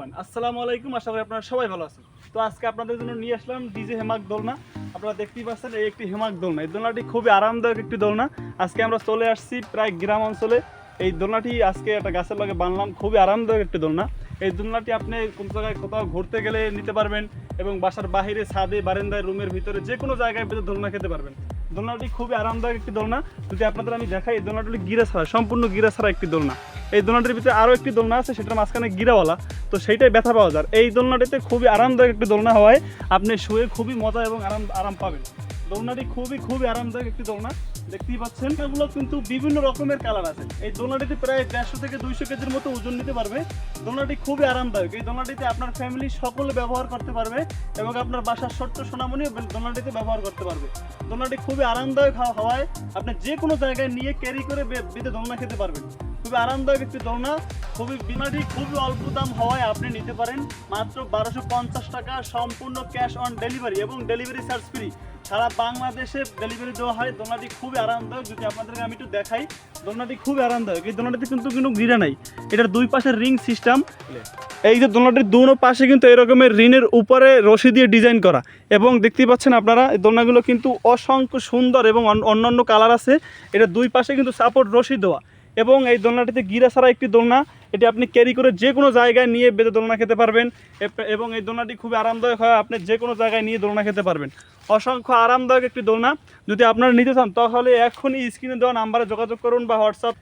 Everyone, আসসালামু আলাইকুম। আশা করি আপনারা সবাই ভালো আছেন। তো আজকে আপনাদের জন্য নিয়ে আসলাম ডিজে হেমাক দোলনা। আপনারা দেখতেই পাচ্ছেন এই একটি হেমাক দোলনা। এই দোলনাটি খুবই আরামদায়ক একটি দোলনা। আজকে আমরা চলে আসছি প্রায় গ্রাম অঞ্চলে। এই দোলনাটি আজকে একটা গাছের লগে বানলাম। খুবই আরামদায়ক একটি দোলনা। এই দোলনাটি আপনি কোন জায়গায় কোথাও ঘুরতে গেলে নিতে পারবেন এবং বাসার বাহিরে, ছাদে, বারান্দায়, রুমের ভিতরে যে কোনো জায়গায় বেঁধে দোলনা খেতে পারবেন। দোলনাটি খুবই আরামদায়ক একটি দোলনা। যদি আপনাদের আমি দেখাই, এই দোলনাটি গিরা ছাড়া, সম্পূর্ণ গিরা ছাড়া একটি দোলনা। এই দোলনাটির ভিতরে আরও একটি দোলনা আছে, সেটার মাঝখানে গিরাওয়ালা, তো সেইটাই ব্যথা পাওয়া যায়। এই দোলনাটিতে খুবই আরামদায়ক একটি দোলনা হওয়ায় আপনি শুয়ে খুবই মজা এবং আরাম পাবেন। দোলনাটি খুবই আরামদায়ক একটি দোলনা। দেখতেই পাচ্ছেন এগুলো কিন্তু বিভিন্ন রকমের কালার আছে। এই দোলনাটিতে প্রায় 150 থেকে 200 কেজির মতো ওজন নিতে পারবে। দোলনাটি খুবই আরামদায়ক। এই দোলনাটিতে আপনার ফ্যামিলি সকলে ব্যবহার করতে পারবে এবং আপনার বাসার ছোট্ট সোনামণিও দোলনাটিতে ব্যবহার করতে পারবে। দোলনাটি খুবই আরামদায়ক হওয়ায় আপনি যে কোনো জায়গায় নিয়ে ক্যারি করে বেঁধে দোলনা খেতে পারবেন। খুবই আরামদায়ক একটি দোলনা। দোলনাটি খুবই অল্প দাম হওয়ায় আপনি নিতে পারেন মাত্র 1250 টাকা, সম্পূর্ণ ক্যাশ অন ডেলিভারি এবং ডেলিভারি চার্জ ফ্রি। সারা বাংলাদেশে ডেলিভারি দেওয়া হয়। দোলনাটি খুবই আরামদায়ক। যদি আপনাদেরকে আমি একটু দেখাই, দোলনাটি খুবই আরামদায়ক। এই দোলনাটিতে কিন্তু কোনো গিরা নাই, এটার দুই পাশের রিং সিস্টেম। এই যে দোলনাটির দুনো পাশে কিন্তু এরকমের রিনের উপরে রশি দিয়ে ডিজাইন করা এবং দেখতেই পাচ্ছেন আপনারা এই দোলনাগুলো কিন্তু অসংখ্য সুন্দর এবং অন্যান্য কালার আছে। এটা দুই পাশে কিন্তু সাপোর্ট রশি দেওয়া এবং এই দোলনাটিতে গিরা ছাড়া একটি দোলনা। এটি আপনি ক্যারি করে যে কোনো জায়গায় নিয়ে বেঁধে দোলনা খেতে পারবেন এবং এই দোলনাটি খুবই আরামদায়ক হয়। আপনি যে কোনো জায়গায় নিয়ে দোলনা খেতে পারবেন। অসংখ্য আরামদায়ক একটি দোলনা। যদি আপনারা নিতে চান তাহলে এখনই স্ক্রিনে দেওয়া নাম্বারে যোগাযোগ করুন বা হোয়াটসঅ্যাপ।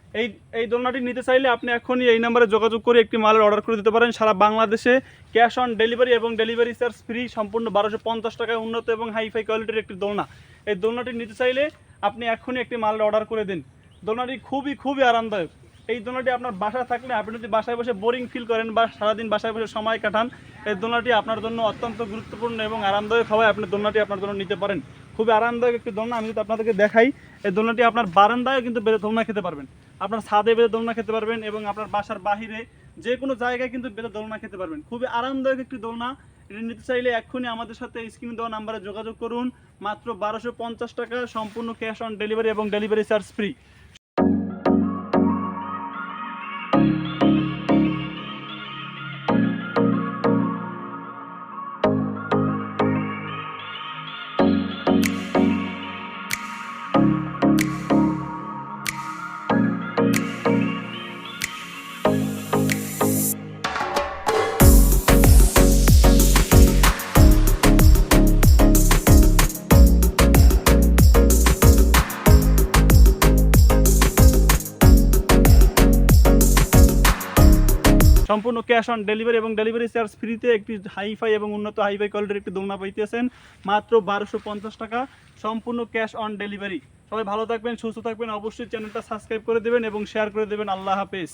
এই দোলনাটি নিতে চাইলে আপনি এখনই এই নাম্বারে যোগাযোগ করে একটি মালের অর্ডার করে দিতে পারেন। সারা বাংলাদেশে ক্যাশ অন ডেলিভারি এবং ডেলিভারি চার্জ ফ্রি। সম্পূর্ণ 1250 টাকায় উন্নত এবং হাইফাই কোয়ালিটির একটি দোলনা। এই দোলনাটি নিতে চাইলে আপনি এখনই একটি মালের অর্ডার করে দিন। দোলনাটি খুবই আরামদায়ক। এই দোলনাটি আপনার বাসায় থাকলে, আপনি যদি বাসায় বসে বোরিং ফিল করেন বা সারাদিন বাসায় বসে সময় কাটান, এই দোলনাটি আপনার জন্য অত্যন্ত গুরুত্বপূর্ণ এবং আরামদায়ক হওয়ায় আপনি দোলনাটি আপনার জন্য নিতে পারেন। খুবই আরামদায়ক একটি দোলনা। আমি যদি আপনাদেরকে দেখাই, এই দোলনাটি আপনার বারান্দায় কিন্তু বেঁধে দোলনা খেতে পারবেন, আপনার ছাদে বেঁধে দোলনা খেতে পারবেন এবং আপনার বাসার বাহিরে যে কোনো জায়গায় কিন্তু বেঁধে দোলনা খেতে পারবেন। খুবই আরামদায়ক একটি দোলনা। এটা নিতে চাইলে এক্ষুনি আমাদের সাথে স্ক্রিনে দেওয়া নাম্বারে যোগাযোগ করুন। মাত্র 1250 টাকা, সম্পূর্ণ ক্যাশ অন ডেলিভারি এবং ডেলিভারি চার্জ ফ্রি। সম্পূর্ণ ক্যাশ অন ডেলিভারি এবং ডেলিভারি চার্জ ফ্রিতে একটি হাইফাই এবং উন্নত হাইফাই কোয়ালিটির একটি দোলনা পাইতেছেন মাত্র 1250 টাকা, সম্পূর্ণ ক্যাশ অন ডেলিভারি। সবাই ভালো থাকবেন, সুস্থ থাকবেন। অবশ্যই চ্যানেলটা সাবস্ক্রাইব করে দেবেন এবং শেয়ার করে দেবেন। আল্লাহ হাফেজ।